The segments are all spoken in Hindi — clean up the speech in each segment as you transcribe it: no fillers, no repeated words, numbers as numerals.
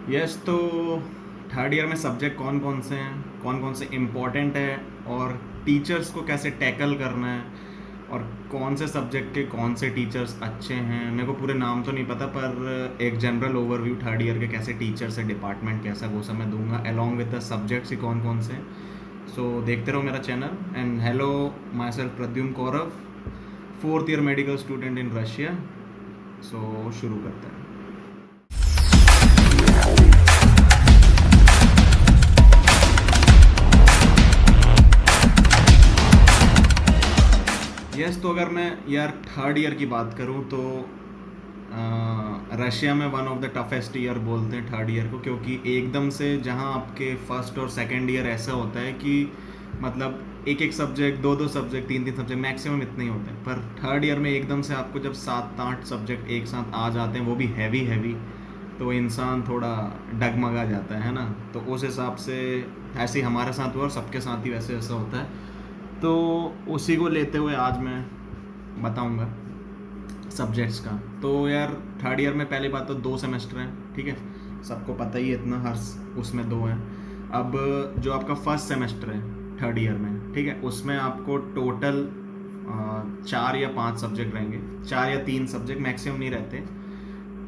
यस, तो थर्ड ईयर में सब्जेक्ट कौन कौन से इम्पोर्टेंट है, और टीचर्स को कैसे टैकल करना है, और कौन से सब्जेक्ट के कौन से टीचर्स अच्छे हैं। मेरे को पूरे नाम तो नहीं पता, पर एक जनरल ओवरव्यू थर्ड ईयर के कैसे टीचर्स है, डिपार्टमेंट कैसा, वो सब मैं दूंगा अलॉन्ग विद द सब्जेक्ट्स ही कौन कौन से। सो देखते रहो मेरा channel. And hello, myself Pradyum Kaurav, fourth year medical student in Russia. So शुरू करते हैं। यस, तो अगर मैं यार थर्ड ईयर की बात करूँ तो रशिया में one of the toughest year बोलते हैं थर्ड ईयर को, क्योंकि एकदम से जहाँ आपके फर्स्ट और सेकंड ईयर ऐसा होता है कि मतलब एक एक सब्जेक्ट, दो दो सब्जेक्ट, तीन तीन सब्जेक्ट मैक्सिमम इतने ही होते हैं। पर थर्ड ईयर में एकदम से आपको जब 7-8 सब्जेक्ट एक साथ आ जाते हैं, वो भी हैवी हैवी, तो इंसान थोड़ा डगमगा जाता है ना। तो उस हिसाब से ऐसे ही हमारे साथ हुआ और सबके साथ ही वैसे ऐसा होता है। तो उसी को लेते हुए आज मैं बताऊंगा सब्जेक्ट्स का। तो यार थर्ड ईयर में पहली बात तो 2 सेमेस्टर हैं, ठीक है, सबको पता ही है इतना, हर उसमें 2 हैं। अब जो आपका फर्स्ट सेमेस्टर है थर्ड ईयर में, ठीक है, उसमें आपको टोटल 4 या 5 सब्जेक्ट रहेंगे, 4 या 3 सब्जेक्ट, मैक्सिमम नहीं रहते।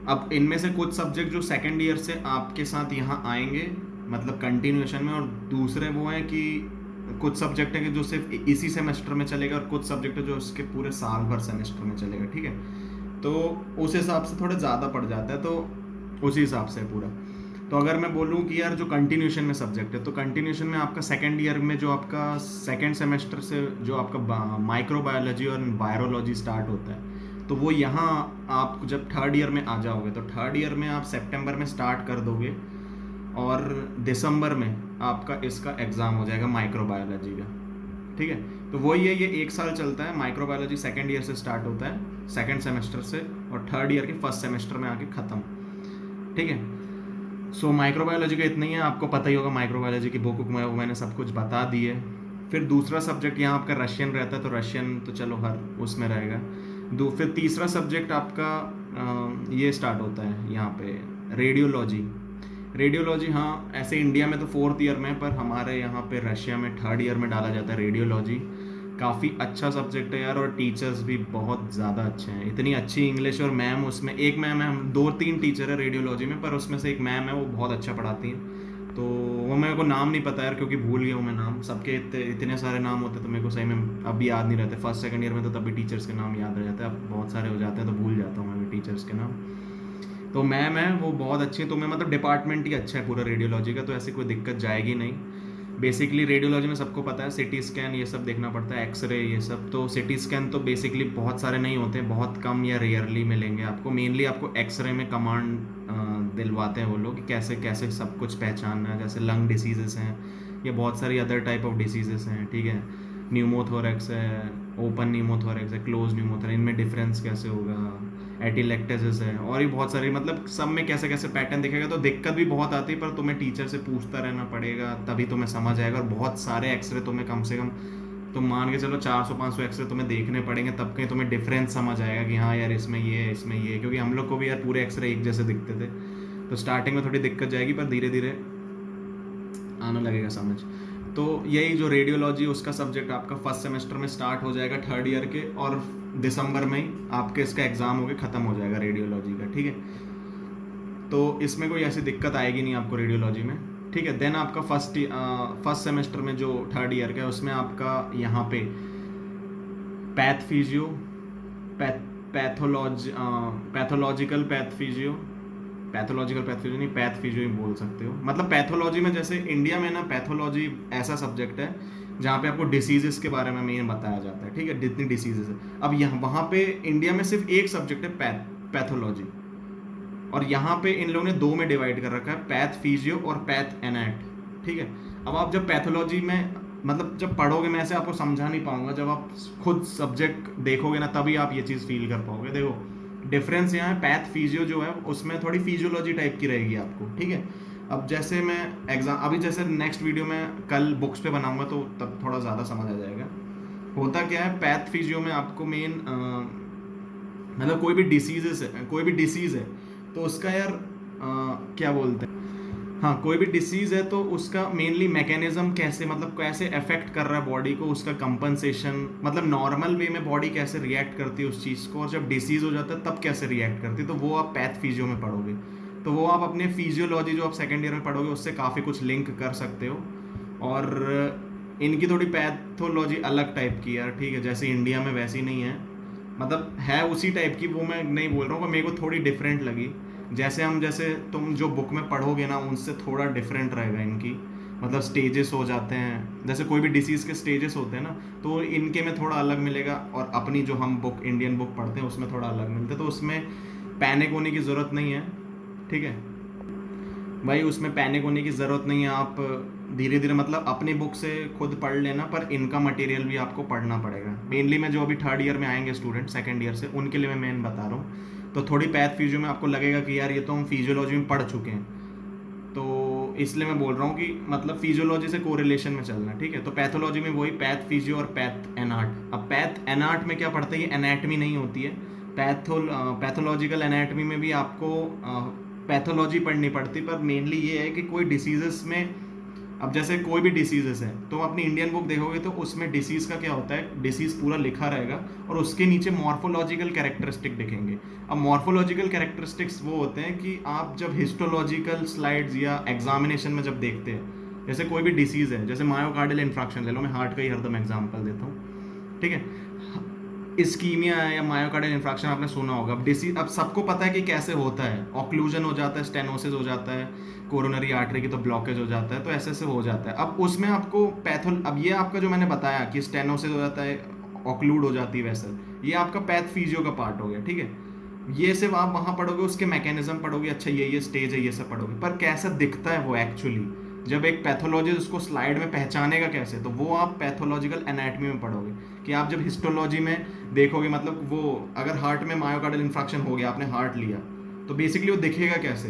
अब इनमें से कुछ सब्जेक्ट जो सेकेंड ईयर से आपके साथ यहाँ आएंगे, मतलब कंटिन्यूएशन में, और दूसरे वो हैं कि कुछ सब्जेक्ट है कि जो सिर्फ इसी सेमेस्टर में चलेगा, और कुछ सब्जेक्ट है जो उसके पूरे साल भर सेमेस्टर में चलेगा, ठीक है। तो उस हिसाब से थोड़ा ज़्यादा पड़ जाता है, तो उसी हिसाब से है पूरा। तो अगर मैं बोलूँ कि यार जो कंटिन्यूशन में सब्जेक्ट है, तो कंटिन्यूशन में आपका सेकेंड ईयर में जो आपका सेकेंड सेमेस्टर से जो आपका माइक्रोबायोलॉजी और वायरोलॉजी स्टार्ट होता है, तो वो यहाँ आप जब थर्ड ईयर में आ जाओगे, तो थर्ड ईयर में आप सितंबर में स्टार्ट कर दोगे, और दिसंबर में आपका इसका एग्ज़ाम हो जाएगा माइक्रोबायोलॉजी का, ठीक है। तो वही है, ये 1 साल चलता है। माइक्रोबायोलॉजी सेकेंड ईयर से स्टार्ट होता है, सेकेंड सेमेस्टर से, और थर्ड ईयर के फर्स्ट सेमेस्टर में आके ख़त्म, ठीक है। सो माइक्रोबायोलॉजी का इतना ही है, आपको पता ही होगा माइक्रोबायोलॉजी की बुक में मैंने सब कुछ बता दी है। फिर दूसरा सब्जेक्ट यहाँ आपका रशियन रहता है, तो रशियन तो चलो हर उसमें रहेगा। फिर तीसरा सब्जेक्ट आपका ये स्टार्ट होता है यहाँ पे, रेडियोलॉजी। रेडियोलॉजी, हाँ, ऐसे इंडिया में तो फोर्थ ईयर में, पर हमारे यहाँ पे रशिया में थर्ड ईयर में डाला जाता है रेडियोलॉजी। काफ़ी अच्छा सब्जेक्ट है यार, और टीचर्स भी बहुत ज़्यादा अच्छे हैं, इतनी अच्छी इंग्लिश। और मैम, उसमें एक मैम है, हम 2-3 टीचर है रेडियोलॉजी में, पर उसमें से एक मैम है वो बहुत अच्छा पढ़ाती हैं। तो वो मेरे को नाम नहीं पता यार, क्योंकि भूल गया हूँ मैं नाम, सबके इतने सारे नाम होते तो मेरे को सही में अभी याद नहीं रहते। फर्स्ट सेकंड ईयर में तो तभी टीचर्स के नाम याद रह जाते हैं, अब बहुत सारे हो जाते हैं तो भूल जाता हूँ मैं भी टीचर्स के नाम। तो मैम है वो बहुत अच्छी है, तो मैं मतलब डिपार्टमेंट ही अच्छा है पूरा रेडियोलॉजी का, तो ऐसी कोई दिक्कत जाएगी नहीं। बेसिकली रेडियोलॉजी में सबको पता है सिटी स्कैन ये सब देखना पड़ता है, एक्सरे ये सब। तो सिटी स्कैन तो बेसिकली बहुत सारे नहीं होते हैं, बहुत कम या रेयरली मिलेंगे आपको। मेनली आपको एक्सरे में कमांड दिलवाते हैं वो लोग कि कैसे कैसे सब कुछ पहचानना है, जैसे लंग डिसीजेस हैं या बहुत सारी अदर टाइप ऑफ डिसीजेस हैं, ठीक है। न्यूमोथोरेक्स है, ओपन न्यूमोथोरेक्स है, क्लोज न्यूमोथोरेक्स, इनमें डिफरेंस कैसे होगा, एटिलेक्टेसिस है, और भी बहुत सारी, मतलब सब में कैसे कैसे पैटर्न दिखेगा। तो दिक्कत भी बहुत आती है, पर तुम्हें टीचर से पूछता रहना पड़ेगा, तभी तुम्हें समझ आएगा। और बहुत सारे एक्सरे तुम्हें कम से कम, तुम मान के चलो 400-500 एक्सरे तुम्हें देखने पड़ेंगे, तब कहीं तुम्हें डिफरेंस समझ आएगा कि हाँ यार इसमें ये है, इसमें ये है। क्योंकि हम लोग को भी यार पूरे एक्सरे एक जैसे दिखते थे, तो स्टार्टिंग में थोड़ी दिक्कत जाएगी, पर धीरे धीरे आने लगेगा समझ। तो यही जो रेडियोलॉजी, उसका सब्जेक्ट आपका फर्स्ट सेमेस्टर में स्टार्ट हो जाएगा थर्ड ईयर के, और दिसंबर में ही आपके इसका एग्ज़ाम होके ख़त्म हो जाएगा रेडियोलॉजी का, ठीक है। तो इसमें कोई ऐसी दिक्कत आएगी नहीं आपको रेडियोलॉजी में, ठीक है। देन आपका फर्स्ट सेमेस्टर में जो थर्ड ईयर का है, उसमें आपका यहाँ पे path physio, pathology, pathological path physio, pathological path physio नहीं, पैथ फिजियो ही बोल सकते हो। मतलब पैथोलॉजी में, जैसे इंडिया में ना, पैथोलॉजी ऐसा सब्जेक्ट है जहाँ पे आपको डिसीजेस के बारे में मेन बताया जाता है, ठीक है, जितनी डिसीजेस है। अब यहाँ वहाँ पे इंडिया में सिर्फ एक सब्जेक्ट है, पैथोलॉजी, और यहाँ पे इन लोगों ने 2 में डिवाइड कर रखा है, पैथ फिजियो और पैथ एनाट, ठीक है। अब आप जब पैथोलॉजी में, मतलब जब पढ़ोगे, मैं ऐसे आपको समझा नहीं पाऊंगा, जब आप खुद सब्जेक्ट देखोगे ना, तभी आप ये चीज़ फील कर पाओगे। देखो डिफरेंस यहाँ है, पैथ फिजियो जो है उसमें थोड़ी फिजियोलॉजी टाइप की रहेगी आपको, ठीक है। अब जैसे मैं एग्जाम, अभी जैसे नेक्स्ट वीडियो में कल बुक्स पे बनाऊंगा, तो तब थोड़ा ज़्यादा समझ आ जाएगा। होता क्या है, पैथ फिजियो में आपको मेन मतलब कोई भी डिसीज़ है, तो उसका यार क्या बोलते हैं, हाँ कोई भी डिसीज़ है तो उसका मेनली मैकेनिज्म कैसे, मतलब कैसे अफेक्ट कर रहा है बॉडी को, उसका कंपनसेशन, मतलब नॉर्मल वे में बॉडी कैसे रिएक्ट करती है उस चीज़ को, और जब डिसीज़ हो जाता है तब कैसे रिएक्ट करती है, तो वो आप पैथ फिजियो में पढ़ोगे। तो वो आप अपने फिजियोलॉजी जो आप सेकेंड ईयर में पढ़ोगे उससे काफ़ी कुछ लिंक कर सकते हो। और इनकी थोड़ी पैथोलॉजी अलग टाइप की यार, ठीक है, जैसे इंडिया में वैसी नहीं है, मतलब है उसी टाइप की, वो मैं नहीं बोल रहा हूँ, पर मेरे को थोड़ी डिफरेंट लगी। जैसे तुम जो बुक में पढ़ोगे ना उनसे थोड़ा डिफरेंट रहेगा इनकी, मतलब स्टेजेस हो जाते हैं, जैसे कोई भी डिसीज़ के स्टेजेस होते हैं ना, तो इनके में थोड़ा अलग मिलेगा, और अपनी जो हम बुक इंडियन बुक पढ़ते हैं उसमें थोड़ा अलग मिलता है, तो उसमें पैनिक होने की ज़रूरत नहीं है, ठीक है भाई, उसमें पैनिक होने की ज़रूरत नहीं है। आप धीरे धीरे मतलब अपनी बुक से खुद पढ़ लेना, पर इनका मटेरियल भी आपको पढ़ना पड़ेगा। मेनली मैं जो अभी थर्ड ईयर में आएंगे स्टूडेंट सेकंड ईयर से, उनके लिए मैं मेन बता रहा हूँ। तो थोड़ी पैथ फिजियो में आपको लगेगा कि यार ये तो हम फिजियोलॉजी में पढ़ चुके हैं, तो इसलिए मैं बोल रहा हूँ कि मतलब फिजियोलॉजी से कोरिलेशन में चलना, ठीक है। तो पैथोलॉजी में वही पैथ फिजियो और पैथ एनाट। अब पैथ एनाट में क्या पढ़ते हैं, ये एनाटमी नहीं होती है। पैथोलॉजिकल एनाटमी में भी आपको पैथोलॉजी पढ़नी पड़ती, पर मेनली ये है कि कोई डिसीजेस में, अब जैसे कोई भी डिसीजेस है तो अपनी इंडियन बुक देखोगे तो उसमें डिसीज का क्या होता है, डिसीज पूरा लिखा रहेगा और उसके नीचे मॉर्फोलॉजिकल कैरेक्टरिस्टिक दिखेंगे। अब मॉर्फोलॉजिकल कैरेक्टरिस्टिक्स वो होते हैं कि आप जब हिस्टोलॉजिकल स्लाइड्स या एग्जामिनेशन में जब देखते हैं, जैसे कोई भी डिसीज है, जैसे मायोकार्डियल इन्फ्रैक्शन ले लो, मैं हार्ट का ही हरदम एग्जाम्पल देता हूँ, ठीक है। इस्कीमिया या मायोकार्डियल इन्फ्रैक्शन आपने सुना होगा। अब डिसीज, अब सबको पता है कि कैसे होता है, ऑक्लूजन हो जाता है, स्टेनोसिस हो जाता है, कोरोनरी आर्टरी की तो ब्लॉकेज हो जाता है, तो ऐसे ऐसे हो जाता है। अब उसमें आपको अब ये आपका जो मैंने बताया कि स्टेनोसिस हो जाता है, ऑक्लूड हो जाती है वेसल, ये आपका पैथ फिजियो का पार्ट हो गया, ठीक है। ये सिर्फ आप वहाँ पढ़ोगे, उसके मैकेनिज्म पढ़ोगे, अच्छा ये स्टेज है, ये सब पढ़ोगे, पर कैसा दिखता है वो एक्चुअली, जब एक पैथोलॉजिस्ट उसको स्लाइड में पहचानेगा कैसे, तो वो आप पैथोलॉजिकल एनाटमी में पढ़ोगे। कि आप जब हिस्टोलॉजी में देखोगे, मतलब वो अगर हार्ट में मायोकार्डियल इन्फ्रैक्शन हो गया, आपने हार्ट लिया, तो बेसिकली वो दिखेगा कैसे,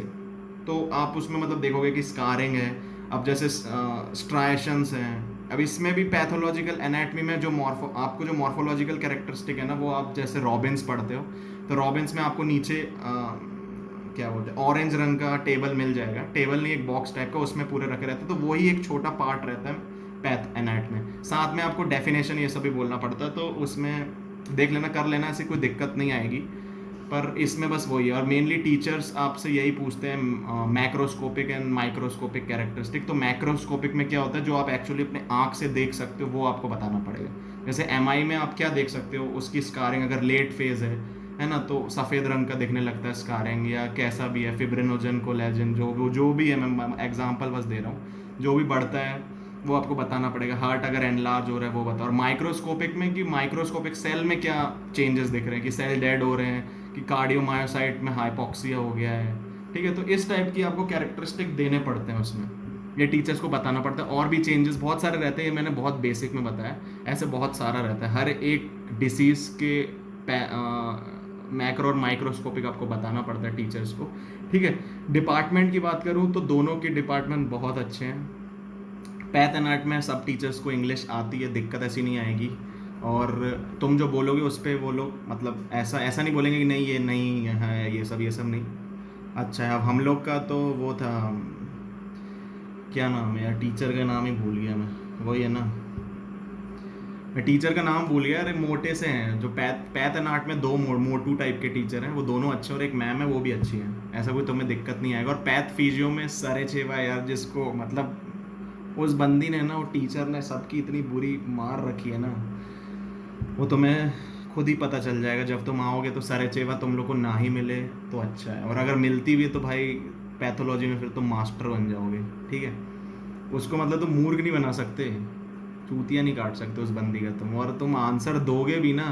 तो आप उसमें मतलब देखोगे कि स्कारिंग है, अब जैसे स्ट्राइशंस हैं। अब इसमें भी पैथोलॉजिकल एनाटमी में जो आपको जो मॉर्फोलॉजिकल कैरेक्टरिस्टिक है ना, वो आप जैसे रॉबिन्स पढ़ते हो, तो रॉबिन्स में आपको नीचे क्या बोलते हैं, ऑरेंज रंग का टेबल मिल जाएगा, टेबल नहीं एक बॉक्स टाइप का, उसमें पूरे रखे रहते हैं, तो वही एक छोटा पार्ट रहता है पैथ एनाट में। साथ में आपको डेफिनेशन ये सब भी बोलना पड़ता है, तो उसमें देख लेना, कर लेना, ऐसी कोई दिक्कत नहीं आएगी। पर इसमें बस वही है, और मेनली टीचर्स आपसे यही पूछते हैं मैक्रोस्कोपिक एंड माइक्रोस्कोपिक कैरेक्टरिस्टिक। तो मैक्रोस्कोपिक में क्या होता है, जो आप एक्चुअली अपने आँख से देख सकते हो वो आपको बताना पड़ेगा। जैसे एमआई में आप क्या देख सकते हो, उसकी स्कारिंग अगर लेट फेज है ना, तो सफ़ेद रंग का दिखने लगता है स्कारिंग, या कैसा भी है, फिब्रिनोजन कोलेजन जो भी है, मैं एग्जांपल बस दे रहा हूँ, जो भी बढ़ता है वो आपको बताना पड़ेगा। हार्ट अगर एनलार्ज हो रहा है वो बताओ। और माइक्रोस्कोपिक में कि माइक्रोस्कोपिक सेल में क्या चेंजेस दिख रहे हैं, कि सेल डेड हो रहे हैं, कि कार्डियोमायोसाइट में हाइपोक्सिया हो गया है, ठीक है। तो इस टाइप की आपको कैरेक्टरिस्टिक देने पड़ते हैं उसमें, ये टीचर्स को बताना पड़ता है। और भी चेंजेस बहुत सारे रहते हैं, ये मैंने बहुत बेसिक में बताया, ऐसे बहुत सारा रहता है। हर एक डिसीज़ के मैक्रो और माइक्रोस्कोपिक आपको बताना पड़ता है टीचर्स को, ठीक है। डिपार्टमेंट की बात करूँ तो दोनों के डिपार्टमेंट बहुत अच्छे हैं। पैथ एंड आर्ट में सब टीचर्स को इंग्लिश आती है, दिक्कत ऐसी नहीं आएगी। और तुम जो बोलोगे उस पर वो लोग मतलब ऐसा नहीं बोलेंगे कि नहीं ये नहीं है, ये सब नहीं। अच्छा है। अब हम लोग का तो वो था, क्या नाम है यार, टीचर का नाम ही भूल गया मैं, वही है ना, मैं टीचर का नाम भूल गया। अरे मोटे से हैं जो पैथ एंड आर्ट में, दो मोटू टाइप के टीचर हैं, वो दोनों अच्छे, और एक मैम है वो भी अच्छी है, ऐसा कोई तुम्हें दिक्कत नहीं आएगा। और पैथ फिजियो में सरे चेवा यार, जिसको मतलब उस बंदी ने ना, वो टीचर ने सबकी इतनी बुरी मार रखी है ना, वो तुम्हें खुद ही पता चल जाएगा जब तुम आओगे। तो सरे चेवा तुम लोग को ना ही मिले तो अच्छा है, और अगर मिलती भी है तो भाई पैथोलॉजी में फिर तुम मास्टर बन जाओगे, ठीक है। उसको मतलब तुम मूर्ख नहीं बना सकते, चूतिया नहीं काट सकते उस बंदी का तुम, और तुम आंसर दोगे भी ना,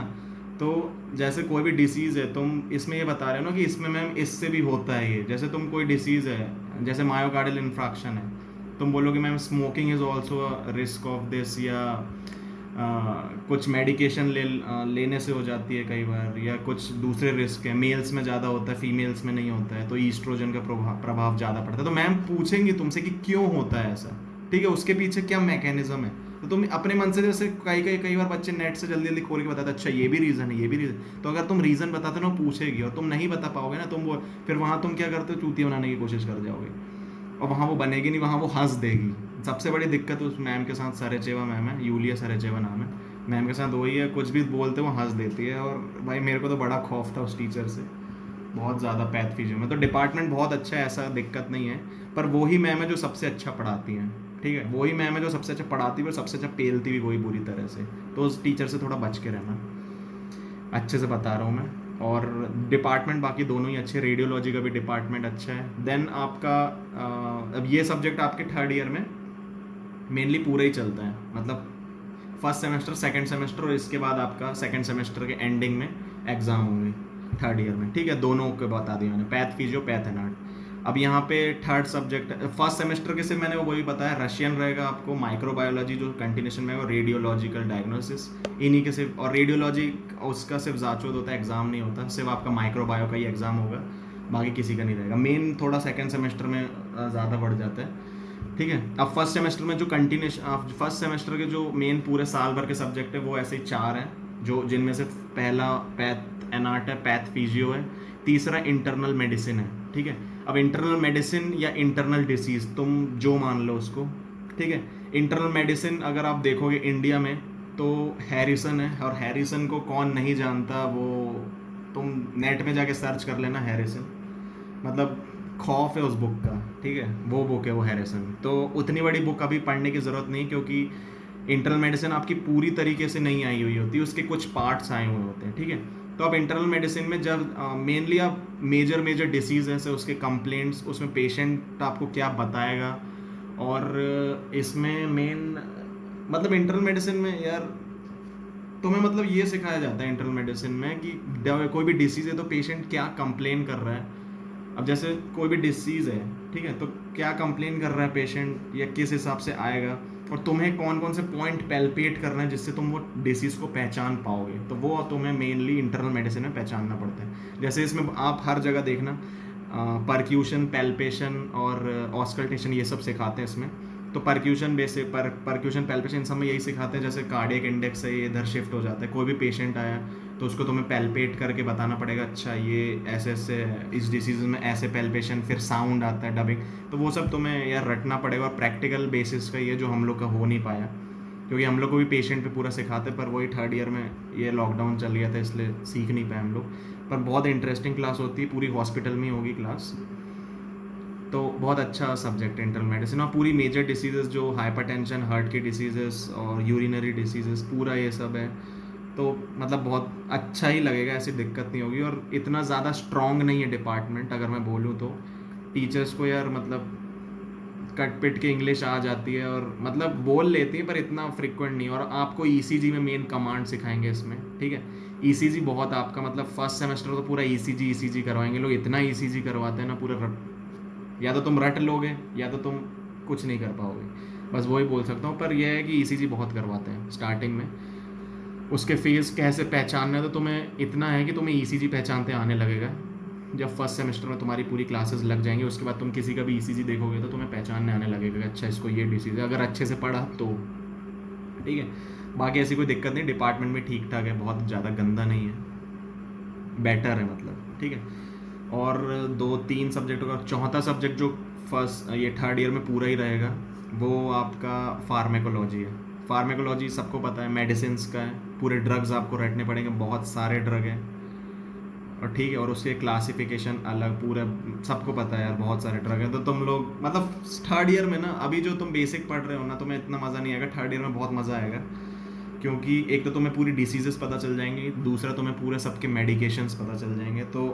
तो जैसे कोई भी डिसीज़ है, तुम इसमें ये बता रहे हो ना कि इसमें मैम इससे भी होता है ये, जैसे तुम कोई डिसीज़ है, जैसे मायोकार्डियल इन्फ्रैक्शन है, तुम बोलोगे ma'am smoking is also a risk of this, या कुछ मेडिकेशन लेने से हो जाती है कई बार, या कुछ दूसरे रिस्क है, मेल्स में ज़्यादा होता है फीमेल्स में नहीं होता है, तो ईस्ट्रोजन का प्रभाव ज़्यादा पड़ता है। तो मैम पूछेंगी तुमसे कि क्यों होता है ऐसा, ठीक है, उसके पीछे क्या मैकेनिज्म है, तो तुम अपने मन से, जैसे कई बार बच्चे नेट से जल्दी जल्दी खोल के बताते अच्छा ये भी रीज़न है, ये भी रीज़न, तो अगर तुम रीज़न बताते ना वो पूछेगी, और तुम नहीं बता पाओगे ना, तुम वो फिर वहाँ तुम क्या करते हो, चूतिया बनाने की कोशिश कर जाओगे, और वहाँ वो बनेगी नहीं, वहाँ वो हंस देगी। सबसे बड़ी दिक्कत उस मैम के साथ, सरेचेवा मैम है, यूलिया सरेचेवा नाम है मैम के साथ, वही है, कुछ भी बोलते वो हंस देती है। और भाई मेरे को तो बड़ा खौफ था उस टीचर से, बहुत ज़्यादा पैथ फिजियो में। तो डिपार्टमेंट बहुत अच्छा है, ऐसा दिक्कत नहीं है, पर वही मैम है जो सबसे अच्छा पढ़ाती हैं, ठीक है, वही मैम है जो सबसे अच्छा पढ़ाती है और सबसे अच्छा पेलती भी वही बुरी तरह से। तो उस टीचर से थोड़ा बच के रहना, अच्छे से बता रहा हूँ मैं। और डिपार्टमेंट बाकी दोनों ही अच्छे, रेडियोलॉजी का भी डिपार्टमेंट अच्छा है। देन आपका अब ये सब्जेक्ट आपके थर्ड ईयर में मेनली पूरा ही चलता है, मतलब फर्स्ट सेमेस्टर, सेकंड सेमेस्टर, और इसके बाद आपका सेकंड सेमेस्टर के एंडिंग में एग्ज़ाम होंगे थर्ड ईयर में, ठीक है। दोनों को बता दिया मैंने, path physio, path and art. अब यहाँ पे थर्ड सब्जेक्ट फर्स्ट सेमेस्टर के से मैंने वो वही बताया, रशियन रहेगा आपको, माइक्रोबायोलॉजी जो कंटिन्यूशन में है, और रेडियोलॉजिकल डायग्नोसिस, इन्हीं के सिर्फ। और रेडियोलॉजी उसका सिर्फ जांचोद होता है, एग्जाम नहीं होता, सिर्फ आपका माइक्रोबायो का ही एग्जाम होगा, बाकी किसी का नहीं रहेगा। मेन थोड़ा सेकेंड सेमेस्टर में ज़्यादा बढ़ जाता है, ठीक है। अब फर्स्ट सेमेस्टर में जो कंटिन्यूशन, फर्स्ट सेमेस्टर के जो मेन पूरे साल भर के सब्जेक्ट है वो ऐसे ही 4 हैं, जो जिनमें से पहला पैथ एंड आर्ट है, पैथ फिजियो है, तीसरा इंटरनल मेडिसिन है, ठीक है। अब इंटरनल मेडिसिन या इंटरनल डिसीज तुम जो मान लो उसको, ठीक है। इंटरनल मेडिसिन अगर आप देखोगे इंडिया में तो हैरिसन है, और हैरिसन को कौन नहीं जानता, वो तुम नेट में जाके सर्च कर लेना हैरिसन, मतलब खौफ है उस बुक का, ठीक है, वो बुक है वो हैरिसन। तो उतनी बड़ी बुक अभी पढ़ने की ज़रूरत नहीं, क्योंकि इंटरनल मेडिसिन आपकी पूरी तरीके से नहीं आई हुई होती, उसके कुछ पार्ट्स आए हुए होते हैं, ठीक है। तो अब इंटरनल मेडिसिन में जब मेनली आप मेजर मेजर डिसीज है उसके कंप्लेंट्स, उसमें पेशेंट आपको क्या बताएगा, और इसमें मेन मतलब इंटरनल मेडिसिन में यार तुम्हें मतलब ये सिखाया जाता है इंटरनल मेडिसिन में कि कोई भी डिसीज़ है तो पेशेंट क्या कंप्लेन कर रहा है। अब जैसे कोई भी डिसीज़ है, ठीक है, तो क्या कंप्लेन कर रहा है पेशेंट, या किस हिसाब से आएगा, और तुम्हें कौन कौन से पॉइंट पैल्पेट करना है जिससे तुम वो डिसीज़ को पहचान पाओगे, तो वो तुम्हें मेनली इंटरनल मेडिसिन में पहचानना पड़ता है। जैसे इसमें आप हर जगह देखना परक्यूशन, पैल्पेशन और ऑस्कल्टेशन, ये सब सिखाते हैं इसमें। तो परक्यूशन बेसिक परक्यूशन, पैल्पेशन, सब में यही सिखाते हैं, जैसे कार्डियक इंडेक्स है ये इधर शिफ्ट हो जाता है, कोई भी पेशेंट आया तो उसको तुम्हें पैल्पेट करके बताना पड़ेगा, अच्छा ये ऐसे ऐसे इस डिसीज में ऐसे पैल्पेशन, फिर साउंड आता है, डबिंग, तो वो सब तुम्हें यार रटना पड़ेगा। और प्रैक्टिकल बेसिस का ये जो हम लोग का हो नहीं पाया, क्योंकि हम लोग को भी पेशेंट पे पूरा सिखाते, पर वही थर्ड ईयर में ये लॉकडाउन चल गया था इसलिए सीख नहीं पाए हम लोग। पर बहुत इंटरेस्टिंग क्लास होती है, पूरी हॉस्पिटल में होगी क्लास, तो बहुत अच्छा सब्जेक्ट है इंटरनल मेडिसिन। और पूरी मेजर डिसीजेस जो हाइपरटेंशन, हार्ट की डिसीजेस और यूरिनरी डिसीजेस, पूरा ये सब है, तो मतलब बहुत अच्छा ही लगेगा, ऐसी दिक्कत नहीं होगी। और इतना ज़्यादा स्ट्रॉन्ग नहीं है डिपार्टमेंट, अगर मैं बोलूँ तो टीचर्स को यार मतलब कट पिट के इंग्लिश आ जाती है, और मतलब बोल लेती है पर इतना फ्रिक्वेंट नहीं। और आपको ईसीजी में मेन कमांड सिखाएंगे इसमें, ठीक है। ईसीजी बहुत आपका मतलब फर्स्ट सेमेस्टर तो पूरा ईसीजी ईसीजी करवाएंगे लोग, इतना ईसीजी करवाते हैं ना पूरा, या तो तुम रट लोगे या तो तुम कुछ नहीं कर पाओगे, बस वही बोल सकता हूँ। पर यह है कि ईसीजी बहुत करवाते हैं स्टार्टिंग में, उसके फेज़ कैसे पहचानना है, तो तुम्हें इतना है कि तुम्हें ईसीजी पहचानते आने लगेगा। जब फर्स्ट सेमेस्टर में तुम्हारी पूरी क्लासेस लग जाएंगी, उसके बाद तुम किसी का भी ईसीजी देखोगे तो तुम्हें पहचानने आने लगेगा कि अच्छा इसको ये डिसीज़ है, अगर अच्छे से पढ़ा तो, ठीक है। बाकी ऐसी कोई दिक्कत नहीं, डिपार्टमेंट में ठीक ठाक है, बहुत ज़्यादा गंदा नहीं है, बेटर है मतलब, ठीक है। और 2-3 सब्जेक्टों का चौथा सब्जेक्ट जो फर्स्ट ये थर्ड ईयर में पूरा ही रहेगा, वो आपका फार्मेकोलॉजी है। फार्मेकोलॉजी सबको पता है, मेडिसिन का है, पूरे ड्रग्स आपको रटने पड़ेंगे, बहुत सारे ड्रग हैं, और ठीक है, और उसके क्लासिफिकेशन अलग, पूरा सबको पता है यार, बहुत सारे ड्रग हैं। तो तुम लोग मतलब थर्ड ईयर में ना, अभी जो तुम बेसिक पढ़ रहे हो ना, तुम्हें इतना मज़ा नहीं आएगा, थर्ड ईयर में बहुत मज़ा आएगा, क्योंकि एक तो तुम्हें पूरी डिसीजेस पता चल जाएंगी, दूसरा तुम्हें पूरे सबके मेडिकेशंस पता चल जाएंगे, तो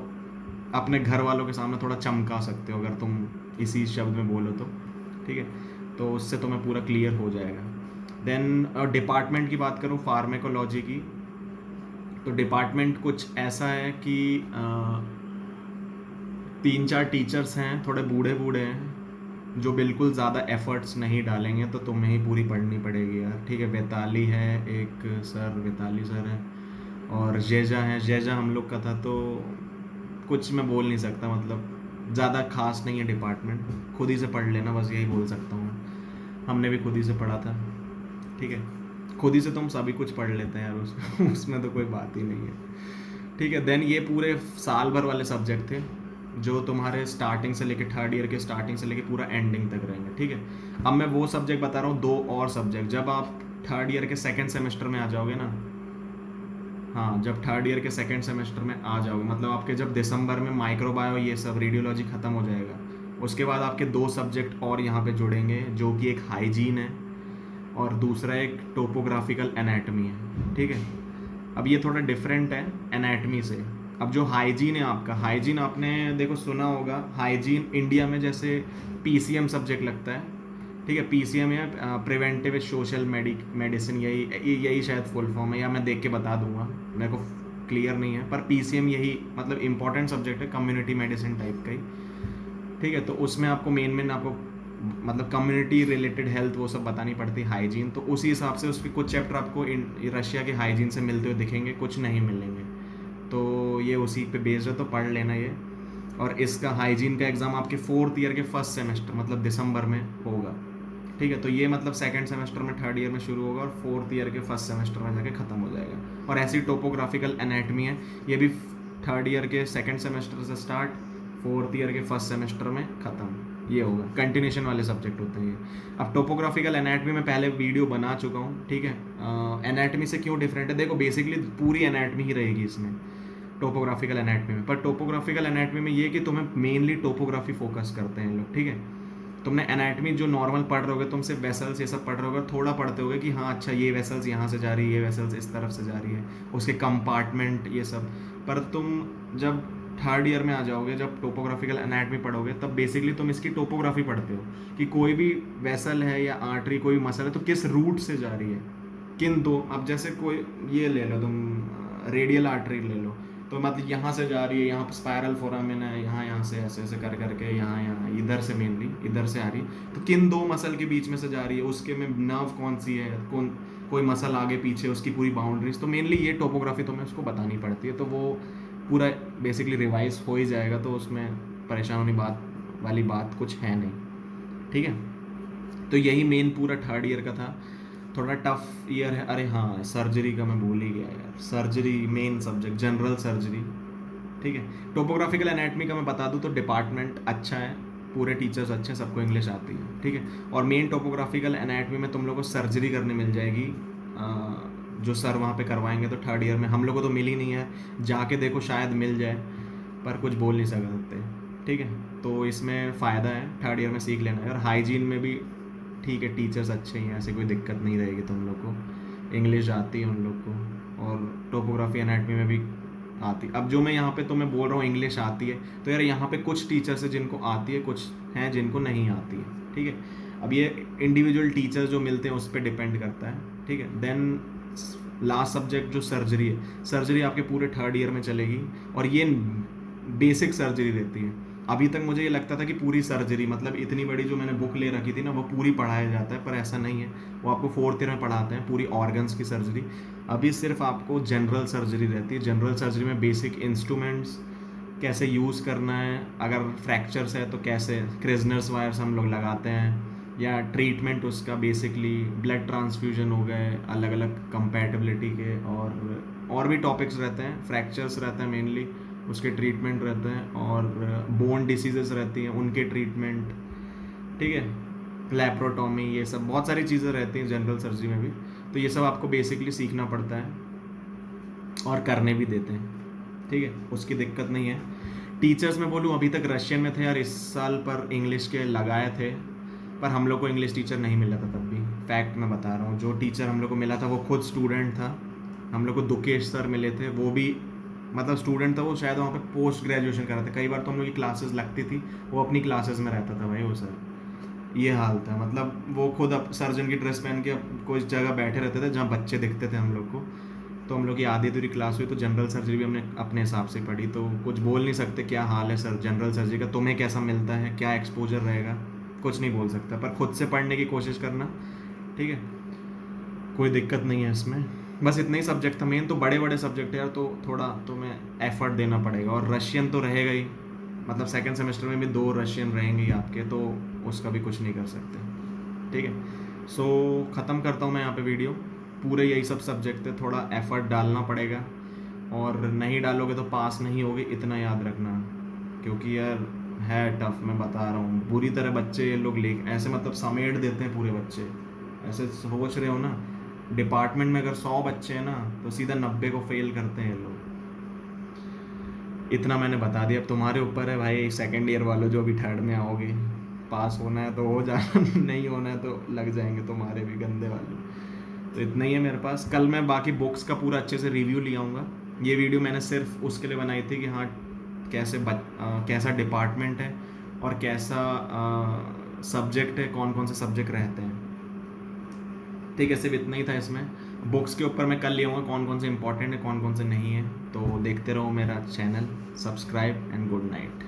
अपने घर वालों के सामने थोड़ा चमका सकते हो अगर तुम इसी शब्द में बोलो तो, ठीक है। तो उससे तुम्हें पूरा क्लियर हो जाएगा। देन डिपार्टमेंट की बात करूँ फार्मेकोलॉजी की, तो डिपार्टमेंट कुछ ऐसा है कि 3-4 टीचर्स हैं, थोड़े बूढ़े बूढ़े हैं, जो बिल्कुल ज़्यादा एफर्ट्स नहीं डालेंगे, तो तुम्हें ही पूरी पढ़नी पड़ेगी यार, ठीक है। वैताली है एक सर, वैताली सर है, और जेजा है, जेजा हम लोग का था, तो कुछ मैं बोल नहीं सकता, मतलब ज़्यादा खास नहीं है डिपार्टमेंट, खुद ही से पढ़ लेना, बस यही बोल सकता हूँ मैं, हमने भी खुद ही से पढ़ा था, ठीक है, खुद ही से तुम सभी कुछ पढ़ लेते हैं यार उसमें उसमें तो कोई बात ही नहीं है। ठीक है, देन ये पूरे साल भर वाले सब्जेक्ट थे जो तुम्हारे स्टार्टिंग से लेके थर्ड ईयर के स्टार्टिंग से लेके पूरा एंडिंग तक रहेंगे। ठीक है, अब मैं वो सब्जेक्ट बता रहा हूँ, दो और सब्जेक्ट जब आप थर्ड ईयर के सेकेंड सेमेस्टर में आ जाओगे ना, हाँ जब थर्ड ईयर के सेकेंड सेमेस्टर में आ जाओगे, मतलब आपके जब दिसंबर में माइक्रोबायो ये सब रेडियोलॉजी ख़त्म हो जाएगा, उसके बाद आपके दो सब्जेक्ट और यहाँ पे जुड़ेंगे, जो कि एक हाइजीन है और दूसरा एक टोपोग्राफिकल एनाटमी है। ठीक है, अब ये थोड़ा डिफरेंट है एनाटमी से। अब जो हाइजीन है आपका, हाइजीन आपने देखो सुना होगा, हाइजीन इंडिया में जैसे पीसीएम सब्जेक्ट लगता है। ठीक है, पीसीएम या प्रिवेंटिव सोशल मेडिसिन, यही शायद फुल फॉर्म है, या मैं देख के बता दूंगा, मेरे को क्लियर नहीं है, पर पीसीएम यही मतलब इंपॉर्टेंट सब्जेक्ट है, कम्युनिटी मेडिसिन टाइप का ही। ठीक है, तो उसमें आपको मेन आपको मतलब कम्युनिटी रिलेटेड हेल्थ वो सब बतानी पड़ती है, हाइजीन, तो उसी हिसाब से उसके कुछ चैप्टर आपको रशिया के हाइजीन से मिलते हुए दिखेंगे, कुछ नहीं मिलेंगे, तो ये उसी पे बेस्ड है, तो पढ़ लेना ये। और इसका हाइजीन का एग्ज़ाम आपके फोर्थ ईयर के फर्स्ट सेमेस्टर मतलब दिसंबर में होगा। ठीक है, तो ये मतलब सेकंड सेमेस्टर में थर्ड ईयर में शुरू होगा और फोर्थ ईयर के फर्स्ट सेमेस्टर में जाके ख़त्म हो जाएगा। और ऐसी टोपोग्राफिकल एनाटमी है, ये भी थर्ड ईयर के सेकंड सेमेस्टर से स्टार्ट, फोर्थ ईयर के फर्स्ट सेमेस्टर में ख़त्म, ये होगा, कंटिन्यूशन वाले सब्जेक्ट होते हैं ये। अब टोपोग्राफिकल एनाटमी में पहले वीडियो बना चुका हूँ। ठीक है, एनाटमी से क्यों डिफरेंट है, देखो बेसिकली पूरी एनाटमी ही रहेगी इसमें टोपोग्राफिकल एनाटमी में, पर टोपोग्राफिकल एनाटमी में ये कि तुम्हें मेनली टोपोग्राफी फोकस करते हैं लोग। ठीक है, तुमने एनाटमी जो नॉर्मल पढ़ रहे होगे, तुम सिर्फ वेसल्स ये सब पढ़ रहे होगे, थोड़ा पढ़ते होगे कि हाँ अच्छा ये वेसल्स यहाँ से जा रही है, ये वेसल्स इस तरफ से जा रही है, उसके कंपार्टमेंट ये सब। पर तुम जब थर्ड ईयर में आ जाओगे, जब टोपोग्राफिकल एनाटमी पढ़ोगे, तब बेसिकली तुम इसकी टोपोग्राफी पढ़ते हो कि कोई भी वेसल है या आर्टरी, कोई भी मसल है, तो किस रूट से जा रही है, किन दो, अब जैसे कोई ये ले लो तुम, रेडियल आर्टरी ले लो, तो मतलब यहाँ से जा रही है, यहाँ पर स्पायरल फोरामिन है, यहाँ से ऐसे ऐसे कर करके यहाँ इधर से मेनली इधर से आ रही है, तो किन दो मसल के बीच में से जा रही है, उसके में नर्व कौन सी है, कौन कोई मसल आगे पीछे, उसकी पूरी बाउंड्रीज, तो मेनली ये टोपोग्राफी तुम्हें उसको बतानी पड़ती है, तो वो पूरा बेसिकली रिवाइज हो ही जाएगा, तो उसमें परेशान होने वाली बात कुछ है नहीं। ठीक है, तो यही मेन पूरा थर्ड ईयर का था। थोड़ा टफ ईयर है, अरे हाँ सर्जरी का मैं भूल ही गया यार, surgery main subject general surgery. ठीक है, टोपोग्राफिकल एनाटमी का मैं बता दूँ तो डिपार्टमेंट अच्छा है, पूरे टीचर्स अच्छे हैं, सबको इंग्लिश आती है। ठीक है, और मेन टोपोग्राफिकल एनाटमी में तुम लोग को सर्जरी करने मिल जाएगी, जो सर वहाँ पे करवाएंगे, तो थर्ड ईयर में हम लोग को तो मिली नहीं है, जाके देखो शायद मिल जाए, पर कुछ बोल नहीं सकते। ठीक है, तो इसमें फ़ायदा है, थर्ड ईयर में सीख लेना है। और हाइजीन में भी ठीक है, टीचर्स अच्छे ही हैं, ऐसे कोई दिक्कत नहीं रहेगी तुम लोग को, इंग्लिश आती है उन लोग को, और टोपोग्राफी एनाटमी में भी आती। अब जो मैं यहाँ पे तुम्हें बोल रहा हूँ इंग्लिश आती है, तो यार यहाँ पे कुछ टीचर्स हैं जिनको आती है, कुछ हैं जिनको नहीं आती है। ठीक है, अब ये इंडिविजुअल टीचर्स जो मिलते हैं उस पर डिपेंड करता है। ठीक है, देन लास्ट सब्जेक्ट जो सर्जरी है, सर्जरी आपके पूरे थर्ड ईयर में चलेगी, और ये बेसिक सर्जरी रहती है। अभी तक मुझे ये लगता था कि पूरी सर्जरी मतलब इतनी बड़ी जो मैंने बुक ले रखी थी ना, वो पूरी पढ़ाया जाता है, पर ऐसा नहीं है, वो आपको फोर्थ ईयर में पढ़ाते हैं पूरी ऑर्गन्स की सर्जरी। अभी सिर्फ आपको जनरल सर्जरी रहती है। जनरल सर्जरी में बेसिक इंस्ट्रूमेंट्स कैसे यूज़ करना है, अगर फ्रैक्चर्स है तो कैसे क्रिजनर्स वायर्स हम लोग लगाते हैं, या ट्रीटमेंट उसका बेसिकली ब्लड ट्रांसफ्यूजन हो गए अलग अलग कंपैटिबिलिटी के, और भी टॉपिक्स रहते हैं, फ्रैक्चर्स रहते हैं मेनली, उसके ट्रीटमेंट रहते हैं, और बोन डिसीजेस रहती हैं उनके ट्रीटमेंट। ठीक है, लैप्रोटोमी, ये सब बहुत सारी चीज़ें रहती हैं जनरल सर्जरी में भी, तो ये सब आपको बेसिकली सीखना पड़ता है और करने भी देते हैं। ठीक है, उसकी दिक्कत नहीं है। टीचर्स में बोलूँ, अभी तक रशियन में थे यार इस साल, पर इंग्लिश के लगाए थे, पर हम लोग को इंग्लिश टीचर नहीं मिला था तब भी, फैक्ट मैं बता रहा हूँ, जो टीचर हम लोग को मिला था वो खुद स्टूडेंट था। हम लोग को दुकेश सर मिले थे, वो भी मतलब स्टूडेंट था, वो शायद वहाँ पे पोस्ट ग्रेजुएशन कर रहा था। कई बार तो हम लोग की क्लासेस लगती थी, वो अपनी क्लासेस में रहता था भाई वो सर, ये हाल था। मतलब वो खुद अब सर्जन की ड्रेस पहन के कोई जगह बैठे रहते थे जहाँ बच्चे दिखते थे हम लोग को, तो हम लोग की आधी अधूरी क्लास हुई, तो जनरल सर्जरी भी हमने अपने हिसाब से पढ़ी, तो कुछ बोल नहीं सकते क्या हाल है सर जनरल सर्जरी का, तुम्हें कैसा मिलता है, क्या एक्सपोजर रहेगा, कुछ नहीं बोल सकता, पर खुद से पढ़ने की कोशिश करना। ठीक है, कोई दिक्कत नहीं है इसमें, बस इतना ही सब्जेक्ट था मेन, तो बड़े बड़े सब्जेक्ट है यार, तो थोड़ा तुम्हें एफर्ट देना पड़ेगा। और रशियन तो रहेगा ही, मतलब सेकंड सेमेस्टर में भी 2 रशियन रहेंगे ही आपके, तो उसका भी कुछ नहीं कर सकते। ठीक है, सो ख़त्म करता हूँ मैं यहाँ पे वीडियो। पूरे यही सब सब्जेक्ट थे, थोड़ा एफर्ट डालना पड़ेगा, और नहीं डालोगे तो पास नहीं होगे, इतना याद रखना। क्योंकि यार है टफ, मैं बता रहा हूँ, बुरी तरह बच्चे ये लोग ले ऐसे मतलब समेट देते हैं पूरे बच्चे। ऐसे सोच रहे हो ना, डिपार्टमेंट में अगर 100 बच्चे हैं ना तो सीधा 90 को फेल करते हैं ये लोग। इतना मैंने बता दिया, अब तुम्हारे ऊपर है भाई, सेकंड ईयर वालों जो अभी थर्ड में आओगे, पास होना है तो हो जाना नहीं होना है तो लग जाएंगे तुम्हारे भी गंदे वाले। तो इतना ही है मेरे पास। कल मैं बाकी बुक्स का पूरा अच्छे से रिव्यू ले आऊँगा। ये वीडियो मैंने सिर्फ उसके लिए बनाई थी कि हाँ कैसा डिपार्टमेंट है और कैसा सब्जेक्ट है, कौन कौन से सब्जेक्ट रहते हैं। ठीक है, सिर्फ इतना ही था इसमें। बुक्स के ऊपर मैं कल ले आऊँगा कौन कौन से इंपॉर्टेंट है, कौन कौन से नहीं है। तो देखते रहो मेरा channel, subscribe and good night.